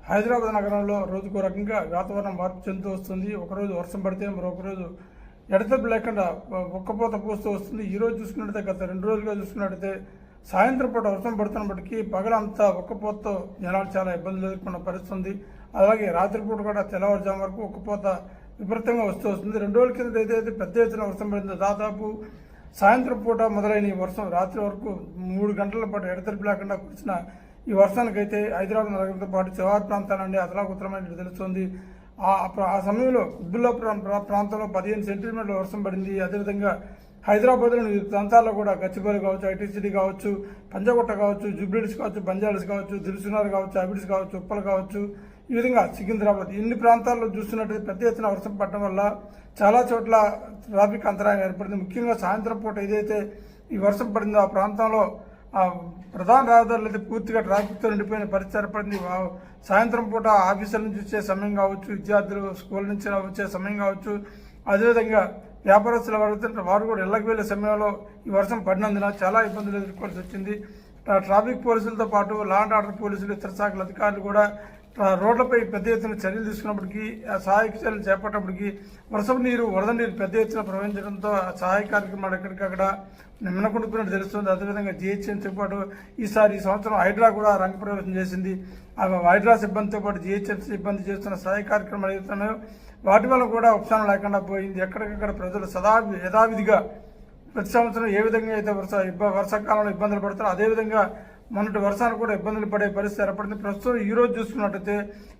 హైదరాబాద్ నగరంలో రోజుకో రకంగా వాతావరణం మార్పు చెందుతూ వస్తుంది. ఒకరోజు వర్షం పడితే మరొక రోజు ఎడతెరిపి లేకుండా ఉక్కపోత పోస్తూ వస్తుంది. ఈ రోజు చూసుకున్నట్టయితే గత 2 రోజులుగా చూసుకున్నట్టయితే సాయంత్రం పూట వర్షం పడుతున్నప్పటికీ పగలంతా ఉక్కపోతతో జనాలు చాలా ఇబ్బందులు ఎదుర్కొన్న పరిస్థితుంది. అలాగే రాత్రిపూట కూడా తెల్లవారుజాము వరకు ఉక్కపోత విపరీతంగా వస్తూ వస్తుంది. 2 రోజుల కింద ఏదైతే పెద్ద ఎత్తున వర్షం పడిందో దాదాపు సాయంత్రం పూట మొదలైన ఈ వర్షం రాత్రి వరకు 3 గంటల పాటు ఎడతెరిపి లేకుండా కురిసిన ఈ వర్షానికైతే హైదరాబాద్ నగరంతో పాటు శివారు ప్రాంతాల నుండి అతలాకుతలమైనట్టు తెలుస్తోంది. ఆ సమయంలో కుబ్బుల్లా ప్రాంతంలో 15 సెంటీమీటర్ల వర్షం పడింది. అదేవిధంగా హైదరాబాద్లోని వివిధ ప్రాంతాల్లో కూడా గచ్చిబౌలి కావచ్చు, ఐటీ సిటీ కావచ్చు, పంజాగుట్ట కావచ్చు, జూబ్లీహిల్స్ కావచ్చు, బంజారాహిల్స్ కావచ్చు, దిల్సుఖ్నగర్ కావచ్చు, అబిడ్స్ కావచ్చు, ఉప్పల్ కావచ్చు, ఈ విధంగా సికింద్రాబాద్ ఇన్ని ప్రాంతాల్లో చూస్తున్నట్టు పెద్ద ఎత్తున వర్షం పడటం వల్ల చాలా చోట్ల ట్రాఫిక్ అంతరాయం ఏర్పడింది. ముఖ్యంగా సాయంత్రం పూట ఏదైతే ఈ వర్షం పడిందో ఆ ప్రాంతంలో ప్రధాన రహదారులు అయితే పూర్తిగా ట్రాఫిక్తో నిండిపోయిన పరిస్థితి ఏర్పడింది. సాయంత్రం పూట ఆఫీసుల నుంచి వచ్చే సమయం కావచ్చు, విద్యార్థులు స్కూల్ నుంచి వచ్చే సమయం కావచ్చు, అదేవిధంగా వ్యాపారస్తుల వారు కూడా ఇళ్లకు వెళ్లే సమయంలో ఈ వర్షం పడినందున చాలా ఇబ్బందులు ఎదుర్కోవాల్సి వచ్చింది. ట్రాఫిక్ పోలీసులతో పాటు లా అండ్ ఆర్డర్ పోలీసులు, ఇతర శాఖల అధికారులు కూడా రోడ్లపై పెద్ద ఎత్తున చర్యలు తీసుకున్నప్పటికీ సహాయక చర్యలు చేపట్టినప్పటికీ వర్షపు నీరు, వరద నీరు పెద్ద ఎత్తున ప్రవహించడంతో సహాయ కార్యక్రమాలు ఎక్కడికక్కడ నిమ్మకుంటున్నట్టు తెలుస్తుంది. అదేవిధంగా జీహెచ్ఎంసీతో పాటు ఈ సంవత్సరం హైడ్రా కూడా రంగప్రవేశం చేసింది. హైడ్రా సిబ్బందితో పాటు జీహెచ్ఎంసీ సిబ్బంది చేస్తున్న సహాయ కార్యక్రమాలు ఏవైతున్నాయో వాటి వల్ల కూడా ఉపశమనం లేకుండా పోయింది. ఎక్కడికక్కడ ప్రజలు యథావిధిగా ప్రతి సంవత్సరం ఏ విధంగా అయితే వర్షాకాలంలో ఇబ్బందులు పడతారో అదేవిధంగా మొన్నటి వర్షాలు కూడా ఇబ్బందులు పడే పరిస్థితి ఏర్పడింది. ప్రస్తుతం ఈ రోజు చూసుకున్నట్టయితే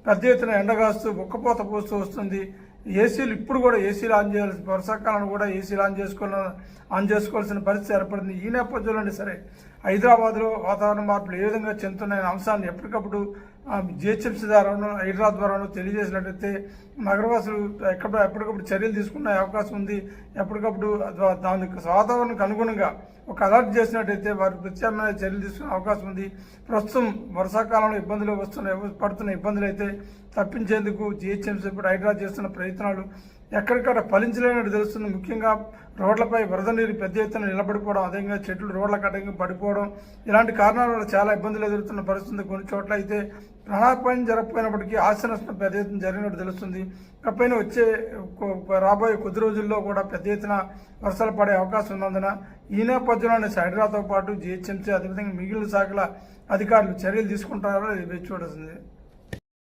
పెద్ద ఎత్తున ఎండగాస్తూ ఉక్కపోత పోస్తూ వస్తుంది. ఏసీలు ఇప్పుడు కూడా ఏసీలు ఆన్ చేయాల్సి, వర్షాకాలంలో కూడా ఏసీలు ఆన్ చేసుకోవాల్సిన పరిస్థితి ఏర్పడింది. ఈ నేపథ్యంలోనే సరే హైదరాబాద్లో వాతావరణ మార్పులు ఏ విధంగా చెందుతున్నాయనే అంశాన్ని ఎప్పటికప్పుడు జిహెచ్ఎంసీ ద్వారానో హైడ్రా ద్వారానో తెలియజేసినట్టయితే నగరవాసులు ఎప్పటికప్పుడు చర్యలు తీసుకునే అవకాశం ఉంది. ఎప్పటికప్పుడు దానికి వాతావరణానికి అనుగుణంగా ఒక అలర్ట్ చేసినట్టయితే వారు ప్రత్యామ్నాయ చర్యలు తీసుకునే అవకాశం ఉంది. ప్రస్తుతం వర్షాకాలంలో పడుతున్న ఇబ్బందులు అయితే తప్పించేందుకు జిహెచ్ఎంసీ ఇప్పుడు హైడ్రా చేస్తున్న ప్రయత్నాలు ఎక్కడికక్కడ ఫలించలేనట్టు తెలుస్తుంది. ముఖ్యంగా రోడ్లపై వరద నీరు పెద్ద ఎత్తున నిలబడిపోవడం, అదేవిధంగా చెట్లు రోడ్ల కట్టంగా పడిపోవడం, ఇలాంటి కారణాల వల్ల చాలా ఇబ్బందులు ఎదుర్కొన్న పరిస్థితి. కొన్ని చోట్ల అయితే ప్రాణాపాయం జరగకపోయినప్పటికీ ఆస్తి నష్టం పెద్ద ఎత్తున జరిగినట్టు తెలుస్తుంది. ఇకపైన రాబోయే కొద్ది రోజుల్లో కూడా పెద్ద ఎత్తున వర్షాలు పడే అవకాశం ఉన్నందున ఈ నేపథ్యంలోనే హైడ్రాతో పాటు జిహెచ్ఎంసీ అదేవిధంగా మిగిలిన శాఖల అధికారులు చర్యలు తీసుకుంటారో ఇది వేచి చూడాల్సింది.